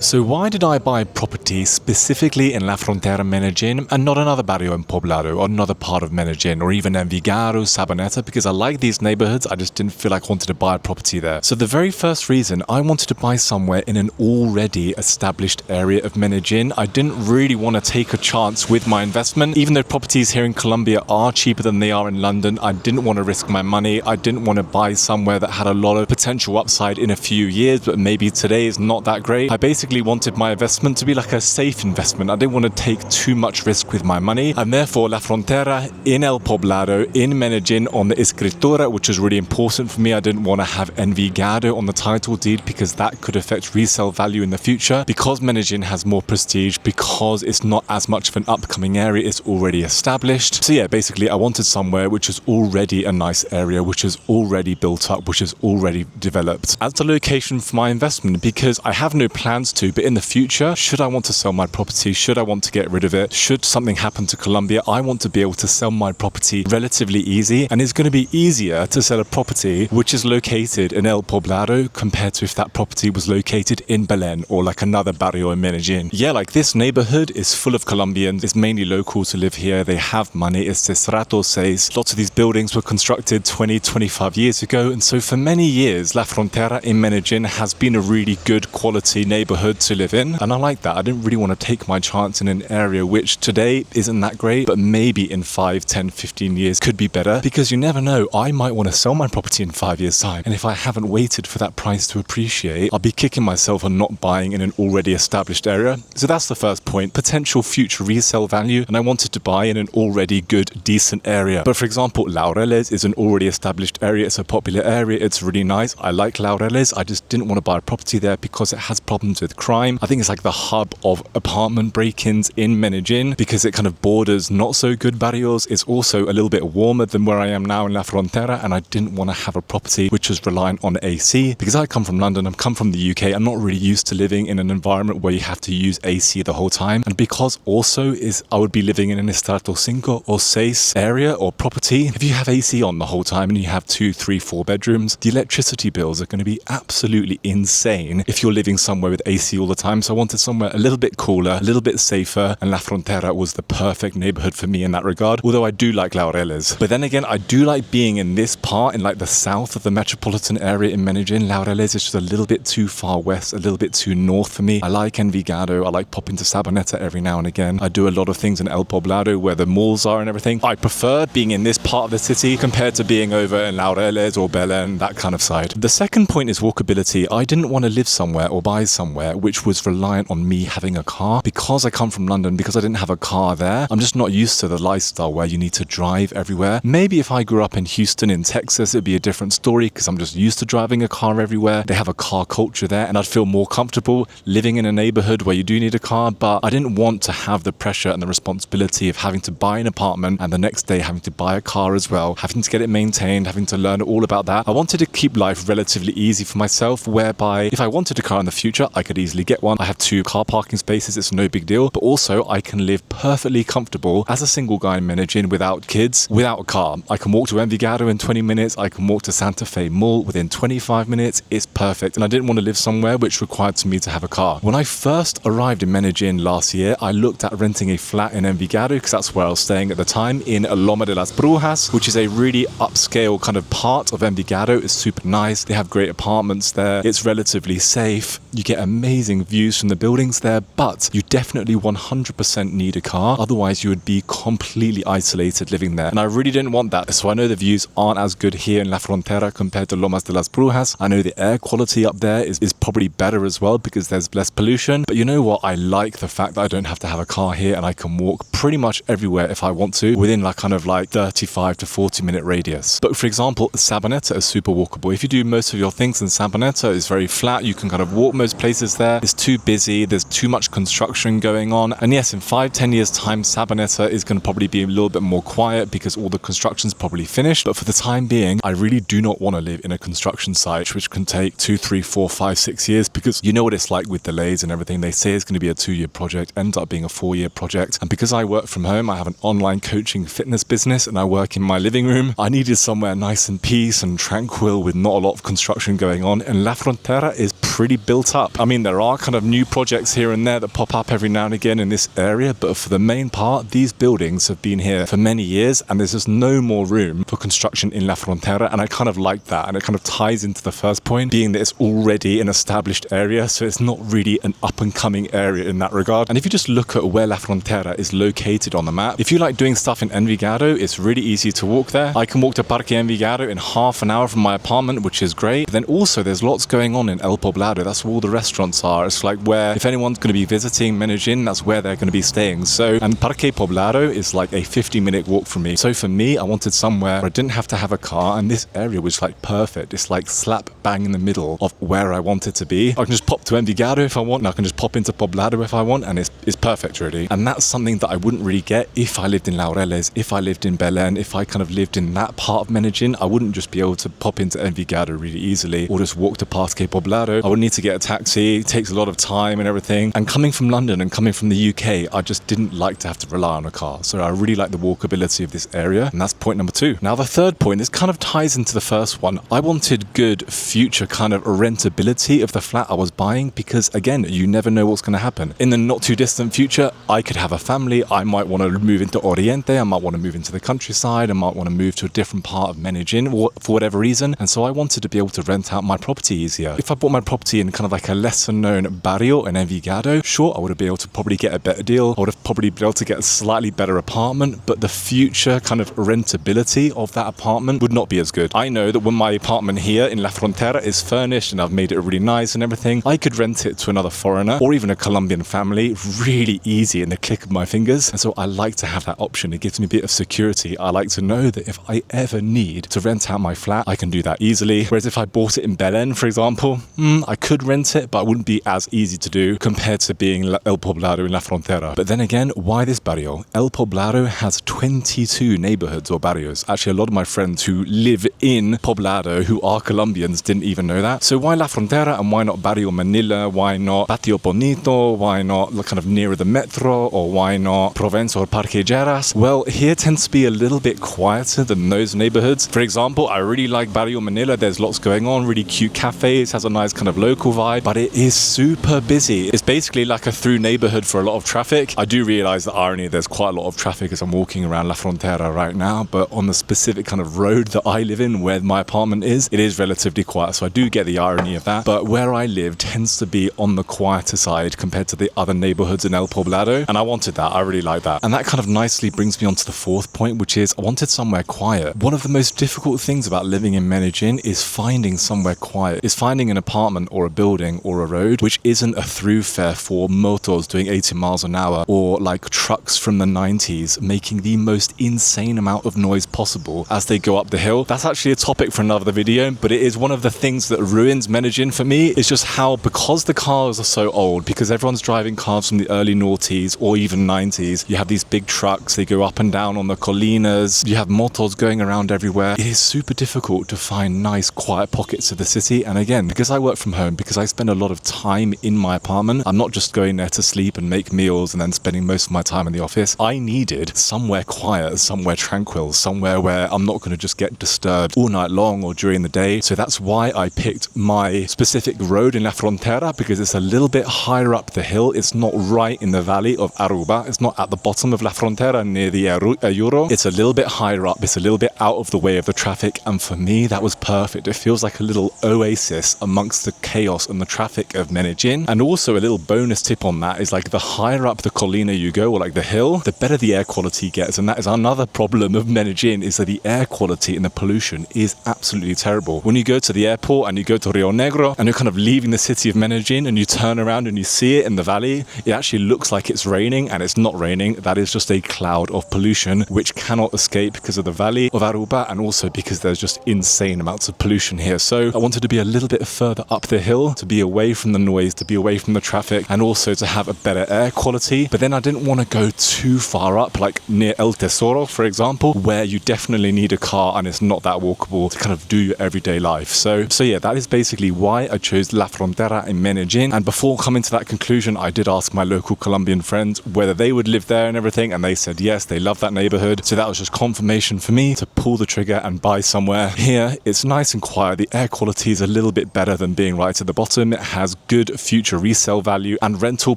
So why did I buy property specifically in La Frontera, Medellín, and not another barrio in Poblado or another part of Medellín or even Envigado, Sabaneta? Because I like these neighbourhoods, I just didn't feel like I wanted to buy a property there. So the very first reason, I wanted to buy somewhere in an already established area of Medellín. I didn't really want to take a chance with my investment. Even though properties here in Colombia are cheaper than they are in London, I didn't want to risk my money. I didn't want to buy somewhere that had a lot of potential upside in a few years, but maybe today is not that great. I basically wanted my investment to be like a safe investment. I didn't want to take too much risk with my money, and therefore La Frontera in El Poblado in Medellín on the escritura, which was really important for me. I didn't want to have Envigado on the title deed because that could affect resale value in the future. Because Medellín has more prestige, because it's not as much of an upcoming area, it's already established. So yeah, basically I wanted somewhere which is already a nice area, which is already built up, which is already developed as the location for my investment, because I have no plans to, but in the future, should I want to sell my property, should I want to get rid of it, should something happen to Colombia, I want to be able to sell my property relatively easy. And it's going to be easier to sell a property which is located in El Poblado compared to if that property was located in Belén or like another barrio in Medellín. Yeah, like this neighborhood is full of Colombians. It's mainly locals who live here. They have money. It's de Strato 6. Lots of these buildings were constructed 20, 25 years ago. And so for many years, La Frontera in Medellín has been a really good quality neighborhood to live in. And I like that. I didn't really want to take my chance in an area which today isn't that great, but maybe in 5, 10, 15 years could be better, because you never know. I might want to sell my property in 5 years' time. And if I haven't waited for that price to appreciate, I'll be kicking myself on not buying in an already established area. So that's the first point, potential future resale value. And I wanted to buy in an already good, decent area. But for example, Laureles is an already established area. It's a popular area. It's really nice. I like Laureles. I just didn't want to buy a property there because it has problems with crime. I think it's like the hub of apartment break-ins in Medellín because it kind of borders not so good barrios. It's also a little bit warmer than where I am now in La Frontera, and I didn't want to have a property which was reliant on AC because I come from London, I come from the UK. I'm not really used to living in an environment where you have to use AC the whole time, and because also I would be living in an estrato 5 or 6 area or property. If you have AC on the whole time and you have 2, 3, 4 bedrooms, the electricity bills are going to be absolutely insane if you're living somewhere with AC all the time. So I wanted somewhere a little bit cooler, a little bit safer, and La Frontera was the perfect neighborhood for me in that regard, although I do like Laureles. But then again, I do like being in this part, in like the south of the metropolitan area in Medellín. Laureles is just a little bit too far west, a little bit too north for me. I like Envigado, I like popping to Sabaneta every now and again. I do a lot of things in El Poblado where the malls are and everything. I prefer being in this part of the city compared to being over in Laureles or Belén, that kind of side. The second point is walkability. I didn't want to live somewhere or buy somewhere which was reliant on me having a car. Because I come from London, because I didn't have a car there, I'm just not used to the lifestyle where you need to drive everywhere. Maybe if I grew up in Houston in Texas, it'd be a different story because I'm just used to driving a car everywhere. They have a car culture there and I'd feel more comfortable living in a neighborhood where you do need a car, but I didn't want to have the pressure and the responsibility of having to buy an apartment and the next day having to buy a car as well, having to get it maintained, having to learn all about that. I wanted to keep life relatively easy for myself, whereby if I wanted a car in the future, I could easily get one. I have 2 car parking spaces, it's no big deal, but also I can live perfectly comfortable as a single guy in Medellín without kids, without a car. I can walk to Envigado in 20 minutes, I can walk to Santa Fe Mall within 25 minutes, it's perfect. And I didn't want to live somewhere which required me to have a car. When I first arrived in Medellín last year, I looked at renting a flat in Envigado because that's where I was staying at the time, in Loma de las Brujas, which is a really upscale kind of part of Envigado. It's super nice, they have great apartments there, it's relatively safe, you get amazing views from the buildings there, but you definitely 100% need a car, otherwise you would be completely isolated living there. And I really didn't want that. So I know the views aren't as good here in La Frontera compared to Lomas de las Brujas. I know the air quality up there is probably better as well because there's less pollution. But you know what? I like the fact that I don't have to have a car here and I can walk pretty much everywhere if I want to within like kind of like 35 to 40 minute radius. But for example, Sabaneta is super walkable. If you do most of your things in Sabaneta, it's very flat. You can kind of walk most places there. It's too busy. There's too much construction going on. And yes, in 5-10 years time, Sabaneta is going to probably be a little bit more quiet because all the construction's probably finished. But for the time being, I really do not want to live in a construction site which can take 2, 3, 4, 5, 6 years, because you know what it's like with delays and everything. They say it's going to be a 2-year project, ends up being a 4-year project. And because I work from home, I have an online coaching fitness business and I work in my living room, I needed somewhere nice and peace and tranquil with not a lot of construction going on. And La Frontera is pretty built up. I mean, there are kind of new projects here and there that pop up every now and again in this area, but for the main part, these buildings have been here for many years, and there's just no more room for construction in La Frontera, and I kind of like that, and it kind of ties into the first point, being that it's already an established area, so it's not really an up-and-coming area in that regard. And if you just look at where La Frontera is located on the map, if you like doing stuff in Envigado, it's really easy to walk there. I can walk to Parque Envigado in half an hour from my apartment, which is great. But then also there's lots going on in El Poblado. That's where all the restaurants are. It's like where, if anyone's going to be visiting Medellín, that's where they're going to be staying. So, and Parque Poblado is like a 50-minute walk from me. So for me, I wanted somewhere where I didn't have to have a car, and this area was like perfect. It's like slap bang in the middle of where I wanted to be. I can just pop to Envigado if I want, and I can just pop into Poblado if I want, and it's perfect really. And that's something that I wouldn't really get if I lived in Laureles, if I lived in Belén, if I kind of lived in that part of Medellín. I wouldn't just be able to pop into Envigado really easily or just walk to Parque Poblado. I would need to get a taxi. It takes a lot of time and everything. And coming from London and coming from the UK, I just didn't like to have to rely on a car. So I really like the walkability of this area, and that's point number 2. Now the third point, this kind of ties into the first one. I wanted good future kind of rentability of the flat I was buying, because again, you never know what's going to happen. In the not too distant future, I could have a family. I might want to move into Oriente. I might want to move into the countryside. I might want to move to a different part of Medellín for whatever reason. And so I wanted to be able to rent out my property easier. If I bought my property in kind of like a lesser known barrio in Envigado, sure, I would have been able to probably get a better deal. I would have probably been able to get a slightly better apartment, but the future kind of rentability of that apartment would not be as good. I know that when my apartment here in La Frontera is furnished and I've made it really nice and everything, I could rent it to another foreigner or even a Colombian family really easy in the click of my fingers. And so I like to have that option. It gives me a bit of security. I like to know that if I ever need to rent out my flat, I can do that easily. Whereas if I bought it in Belén, for example, I could rent it, but it wouldn't be as easy to do compared to being El Poblado in La Frontera. But then again, why this barrio? El Poblado has 22 neighborhoods or barrios. Actually, a lot of my friends who live in Poblado, who are Colombians, didn't even know that. So why La Frontera, and why not Barrio Manila? Why not Patio Bonito? Why not kind of nearer the metro? Or why not Provence or Parque Lleras? Well, here tends to be a little bit quieter than those neighborhoods. For example, I really like Barrio Manila. There's lots going on, really cute cafes, has a nice kind of local vibe, but it is super busy. It's basically like a through neighborhood for a lot of traffic. I do realize the irony, there's quite a lot of traffic as I'm walking around La Frontera right now, but on the specific kind of road that I live in, where my apartment is, it is relatively quiet. So I do get the irony of that. But where I live tends to be on the quieter side compared to the other neighborhoods in El Poblado. And I wanted that. I really like that. And that kind of nicely brings me on to the fourth point, which is I wanted somewhere quiet. One of the most difficult things about living in Medellín is finding somewhere quiet, is finding an apartment or a building or a road which isn't a thoroughfare for motos doing 80 miles an hour or like trucks from the 90s making the most insane amount of noise possible as they go up the hill. That's actually a topic for another video, but it is one of the things that ruins Medellín for me, is just how, because the cars are so old, because everyone's driving cars from the early noughties or even 90s, you have these big trucks, they go up and down on the colinas, you have motos going around everywhere. It is super difficult to find nice quiet pockets of the city. And again, because I work from home, because I spend a lot of time in my apartment, I'm not just going there to sleep and make meals and then spending most of my time in the office. I needed somewhere quiet, somewhere tranquil, somewhere where I'm not going to just get disturbed all night long or during the day. So that's why I picked my specific road in La Frontera, because it's a little bit higher up the hill. It's not right in the valley of Aruba. It's not at the bottom of La Frontera near the Ayuro. It's a little bit higher up. It's a little bit out of the way of the traffic. And for me, that was perfect. It feels like a little oasis amongst the chaos and the traffic of Medellín. And also a little bonus tip on that is, like, the higher up the colina you go, or like the hill, the better the air quality gets. And that is another problem of Medellín, is that the air quality and the pollution is absolutely terrible. When you go to the airport and you go to Rio Negro and you're kind of leaving the city of Medellín and you turn around and you see it in the valley, it actually looks like it's raining, and it's not raining. That is just a cloud of pollution which cannot escape because of the valley of Aruba, and also because there's just insane amounts of pollution here. So I wanted to be a little bit further up the hill, to be away from the noise, to be away from the traffic, and also to have a better air quality. But then I didn't want to go too far up, like near El Tesoro, for example, where you definitely need a car and it's not that walkable to kind of do your everyday life. So yeah, that is basically why I chose La Frontera in Medellín. And before coming to that conclusion, I did ask my local Colombian friends whether they would live there and everything, and they said yes, they love that neighborhood. So that was just confirmation for me to pull the trigger and buy somewhere. Here, it's nice and quiet. The air quality is a little bit better than being right highlighted at the bottom. It has good future resale value and rental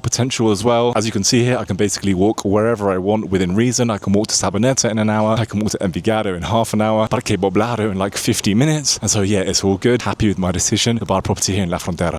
potential as well. As you can see here, I can basically walk wherever I want within reason. I can walk to Sabaneta in an hour. I can walk to Envigado in half an hour. Poblado in like 50 minutes. And so yeah, it's all good. Happy with my decision to buy a property here in La Frontera.